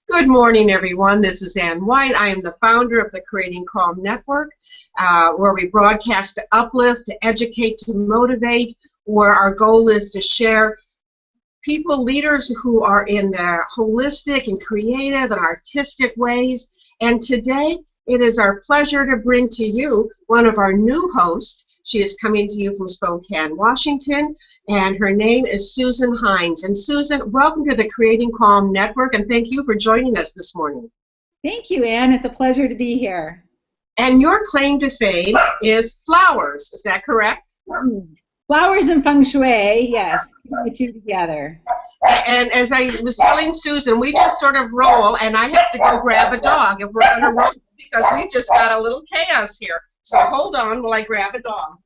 Good morning, everyone. This is Ann White. I am the founder of the Creating Calm Network, where we broadcast to uplift, to educate, to motivate, where our goal is to share people, leaders who are in the holistic and creative and artistic ways. And today, it is our pleasure to bring to you one of our new hosts. She is coming to you from Spokane, Washington, and her name is Susan Hines. And Susan, welcome to the Creating Calm Network, and thank you for joining us this morning. Thank you, Ann. It's a pleasure to be here. And your claim to fame is flowers. Is that correct? Flowers and feng shui, yes, the two together. And as I was telling Susan, we just sort of roll, and I have to go grab a dog if we're going to roll, because we just got a little chaos here. So hold on while I grab a dog.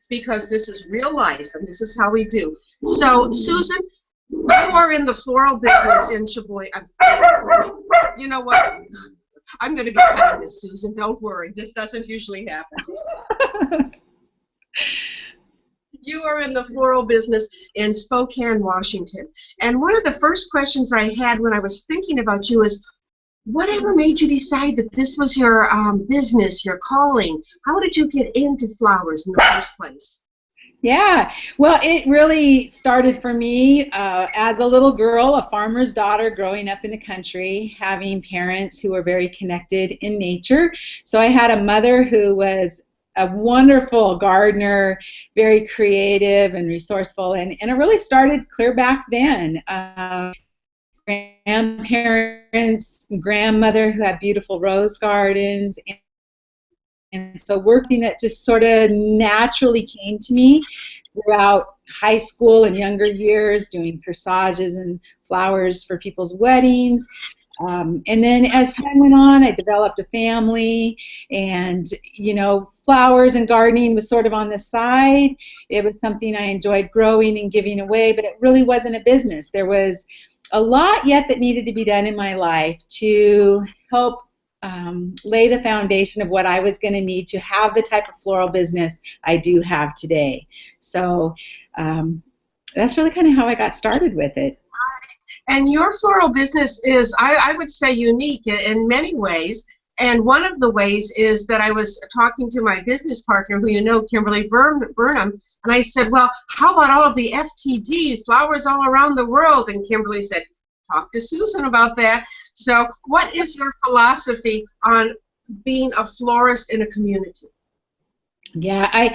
Because this is real life, and this is how we do. So, Susan, you are in the floral business in Sheboygan. You know what? I'm going to be cutting this, Susan. Don't worry. This doesn't usually happen. You are in the floral business in Spokane, Washington. And one of the first questions I had when I was thinking about you is, whatever made you decide that this was your business, your calling? How did you get into flowers in the first place? Yeah, well, it really started for me as a little girl, a farmer's daughter growing up in the country, having parents who were very connected in nature. So I had a mother who was a wonderful gardener, very creative and resourceful, and it really started clear back then. Grandparents, grandmother who had beautiful rose gardens, and so working that just sort of naturally came to me throughout high school and younger years, doing corsages and flowers for people's weddings. And then as time went on, I developed a family, and, you know, flowers and gardening was sort of on the side. It was something I enjoyed growing and giving away, but it really wasn't a business. There was a lot yet that needed to be done in my life to help lay the foundation of what I was going to need to have the type of floral business I do have today. So that's really kind of how I got started with it. And your floral business is, I would say, unique in many ways. And one of the ways is that I was talking to my business partner, who you know, Kimberly Burnham, and I said, well, how about all of the FTD, flowers all around the world? And Kimberly said, talk to Susan about that. So what is your philosophy on being a florist in a community? Yeah, I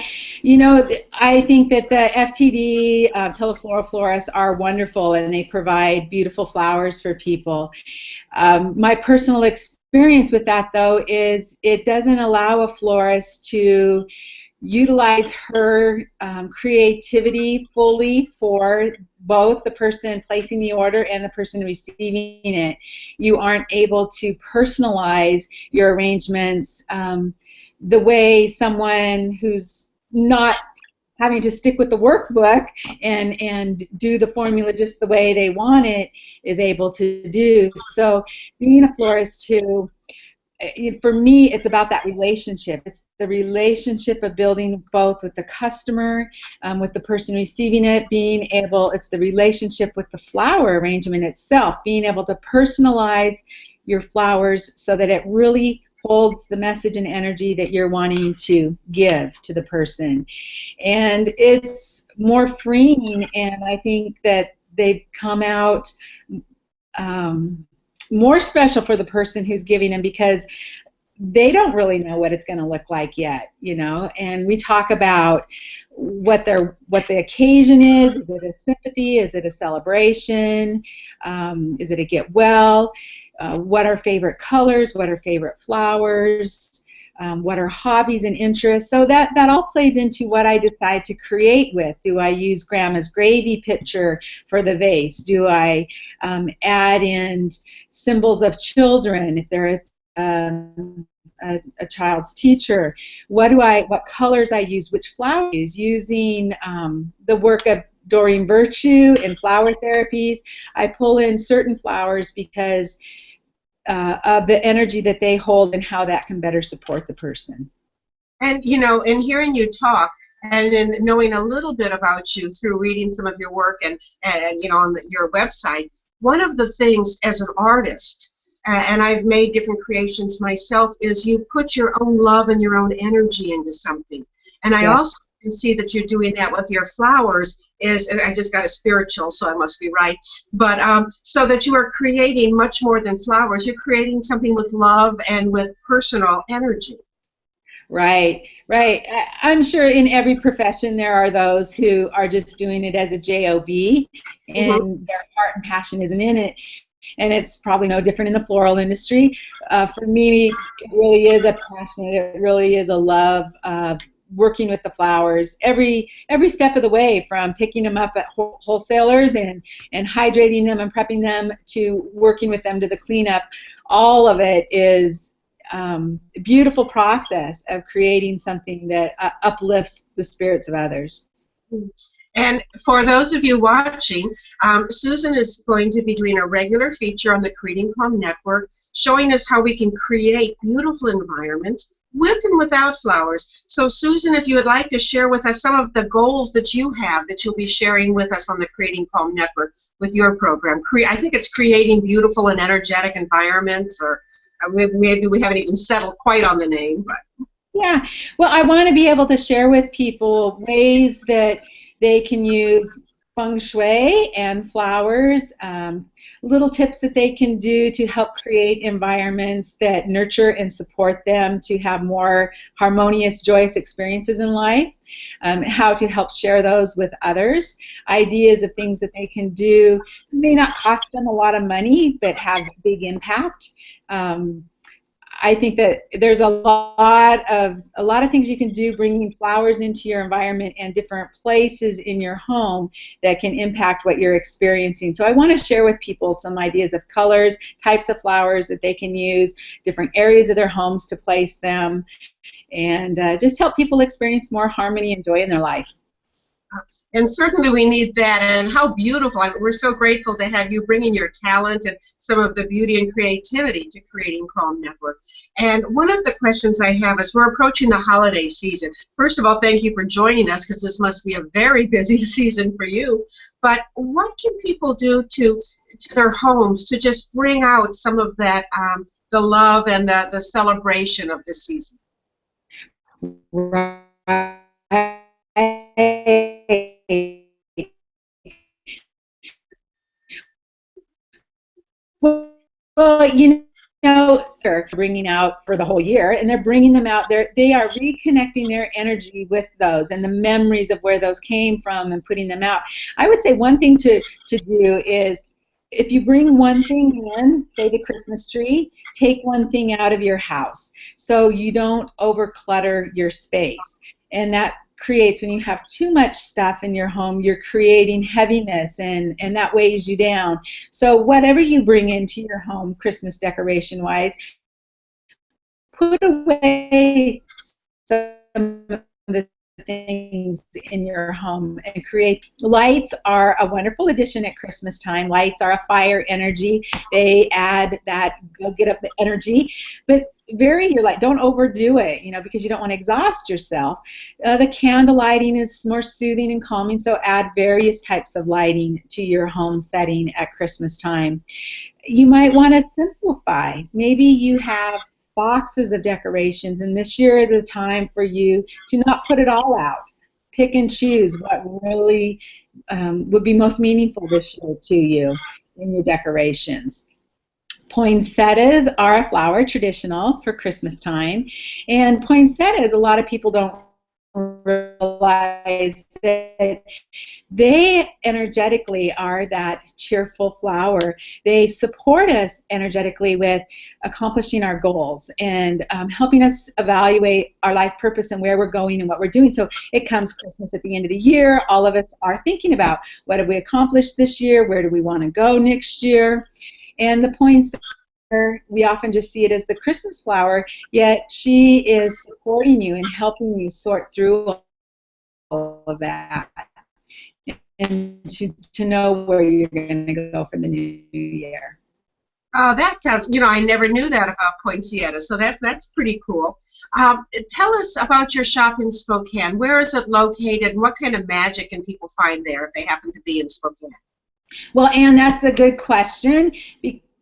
think that the FTD, telefloral florists, are wonderful, and they provide beautiful flowers for people. My personal experience with that, though, is it doesn't allow a florist to utilize her creativity fully for both the person placing the order and the person receiving it. You aren't able to personalize your arrangements the way someone who's not having to stick with the workbook and do the formula just the way they want it is able to do. So being a florist who, for me, it's about that relationship. It's the relationship of building both with the customer, with the person receiving it, it's the relationship with the flower arrangement itself, being able to personalize your flowers so that it really holds the message and energy that you're wanting to give to the person. And it's more freeing, and I think that they've come out more special for the person who's giving them, because they don't really know what it's going to look like yet, you know. And we talk about what the occasion is. Is it a sympathy? Is it a celebration? Is it a get well? What are favorite colors? What are favorite flowers? What are hobbies and interests? So that all plays into what I decide to create with. Do I use Grandma's gravy picture for the vase? Do I add in symbols of children if they're a child's teacher? What colors I use? Which flowers I use? Using the work of Doreen Virtue in flower therapies, I pull in certain flowers because of the energy that they hold and how that can better support the person. And, you know, in hearing you talk, And then knowing a little bit about you through reading some of your work and you know, on your website, one of the things as an artist, and I've made different creations myself, is you put your own love and your own energy into something. And I Yeah. also can see that you're doing that with your flowers. And I just got a spiritual, so I must be right. But so that you are creating much more than flowers. You're creating something with love and with personal energy. Right, right. I'm sure in every profession there are those who are just doing it as a job, Mhm. and their heart and passion isn't in it. And it's probably no different in the floral industry. For me, it really is a passion. It really is a love. Working with the flowers every step of the way, from picking them up at wholesalers and hydrating them and prepping them to working with them to the cleanup. All of it is a beautiful process of creating something that uplifts the spirits of others. And for those of you watching, Susan is going to be doing a regular feature on the Creating Calm Network, showing us how we can create beautiful environments with and without flowers. So Susan, if you would like to share with us some of the goals that you have that you'll be sharing with us on the Creating Calm Network with your program. I think it's creating beautiful and energetic environments, or maybe we haven't even settled quite on the name, but Yeah, well, I want to be able to share with people ways that they can use feng shui and flowers, little tips that they can do to help create environments that nurture and support them to have more harmonious, joyous experiences in life, how to help share those with others, ideas of things that they can do. It may not cost them a lot of money, but have big impact. Um, I think that there's a lot of things you can do, bringing flowers into your environment and different places in your home that can impact what you're experiencing. So I want to share with people some ideas of colors, types of flowers that they can use, different areas of their homes to place them, and just help people experience more harmony and joy in their life. and certainly we need that. And how beautiful. We're so grateful to have you bringing your talent and some of the beauty and creativity to Creating Calm Network. And one of the questions I have is, we're approaching the holiday season. First of all, thank you for joining us, because this must be a very busy season for you. But what can people do to their homes to just bring out some of that, the love and the celebration of this season? Right. Well, they're bringing out for the whole year, and they're bringing them out. They are reconnecting their energy with those and the memories of where those came from and putting them out. I would say one thing to do is, if you bring one thing in, say the Christmas tree, take one thing out of your house so you don't overclutter your space. And that creates, when you have too much stuff in your home, you're creating heaviness, and that weighs you down. So whatever you bring into your home, Christmas decoration wise, put away some of the things in your home and create. Lights are a wonderful addition at Christmas time. Lights are a fire energy. They add that go get up energy, but vary your light. Don't overdo it, because you don't want to exhaust yourself. The candle lighting is more soothing and calming, so add various types of lighting to your home setting at Christmas time. You might want to simplify. Maybe you have boxes of decorations, and this year is a time for you to not put it all out. Pick and choose what really would be most meaningful this year to you in your decorations. Poinsettias are a flower traditional for Christmas time, and poinsettias, a lot of people don't realize that they energetically are that cheerful flower. They support us energetically with accomplishing our goals and helping us evaluate our life purpose and where we're going and what we're doing. So it comes Christmas at the end of the year. All of us are thinking about, what have we accomplished this year? Where do we want to go next year? And the poinsettia, we often just see it as the Christmas flower, yet she is supporting you and helping you sort through all of that, and to know where you're going to go for the new year. Oh, that sounds, I never knew that about Poinciana, so that's pretty cool. Tell us about your shop in Spokane. Where is it located, and what kind of magic can people find there if they happen to be in Spokane? Well, Anne, that's a good question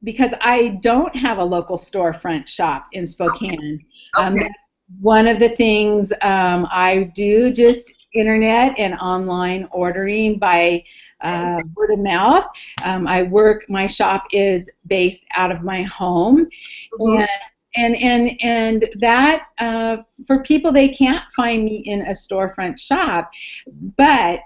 because I don't have a local storefront shop in Spokane. Okay. That's one of the things I do, just internet and online ordering by word of mouth. My shop is based out of my home, Mhm. and that for people, they can't find me in a storefront shop, but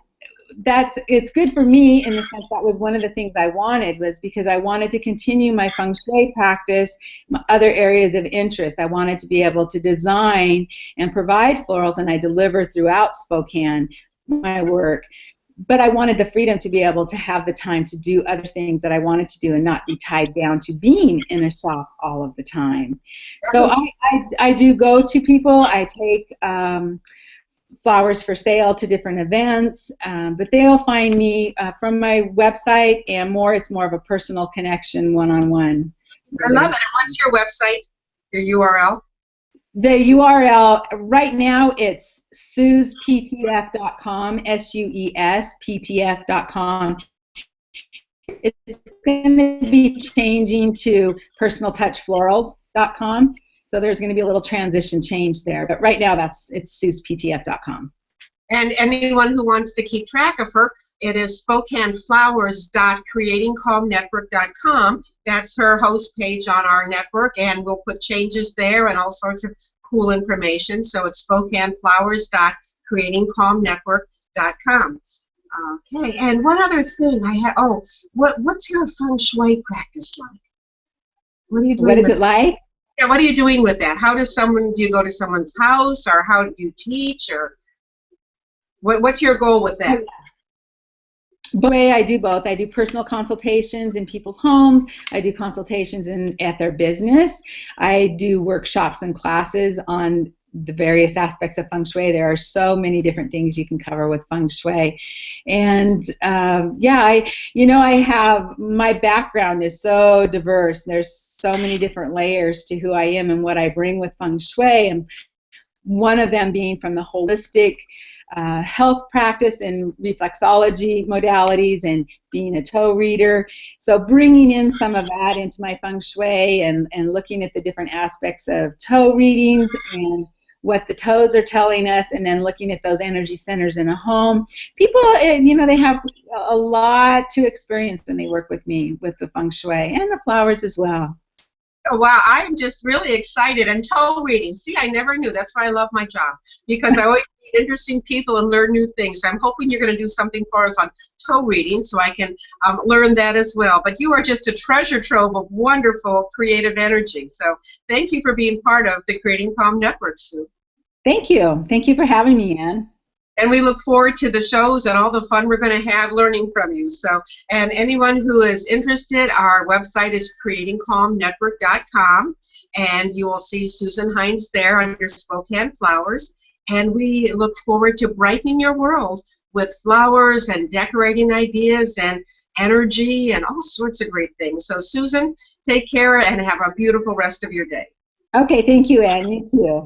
it's good for me in the sense that was one of the things I wanted, was because I wanted to continue my feng shui practice, my other areas of interest. I wanted to be able to design and provide florals, and I deliver throughout Spokane my work. But I wanted the freedom to be able to have the time to do other things that I wanted to do and not be tied down to being in a shop all of the time. So I do go to people. I take flowers for sale to different events, but they'll find me from my website, and it's more of a personal connection, one-on-one. I love it. And what's your website, your URL? The URL right now, it's suesptf.com, SUESPTF.com. It's going to be changing to personaltouchflorals.com. So there's going to be a little transition change there, but right now it's suesptf.com. And anyone who wants to keep track of her, it is SpokaneFlowers.creatingcalmnetwork.com. That's her host page on our network, and we'll put changes there and all sorts of cool information. So it's SpokaneFlowers.creatingcalmnetwork.com. Okay, and one other thing I had. Oh, what's your feng shui practice like? What are you doing? What is it like? Yeah, what are you doing with that? Do you go to someone's house, or how do you teach, or what's your goal with that? I do both. I do personal consultations in people's homes. I do consultations at their business. I do workshops and classes on the various aspects of feng shui. There are so many different things you can cover with feng shui, and I have, my background is so diverse. There's so many different layers to who I am and what I bring with feng shui, and one of them being from the holistic health practice and reflexology modalities, and being a toe reader. So bringing in some of that into my feng shui, and looking at the different aspects of toe readings and what the toes are telling us, and then looking at those energy centers in a home. People, they have a lot to experience when they work with me with the feng shui and the flowers as well. Oh, wow, I'm just really excited. And toe reading. See, I never knew. That's why I love my job, because I always meet interesting people and learn new things. I'm hoping you're going to do something for us on toe reading so I can learn that as well. But you are just a treasure trove of wonderful creative energy. So thank you for being part of the Creating Calm Network, Sue. Thank you. Thank you for having me, Anne. And we look forward to the shows and all the fun we're going to have learning from you. So, and anyone who is interested, our website is creatingcalmnetwork.com, and you will see Susan Hines there under Spokane Flowers. And we look forward to brightening your world with flowers and decorating ideas and energy and all sorts of great things. So, Susan, take care and have a beautiful rest of your day. Okay, thank you, Anne. You too.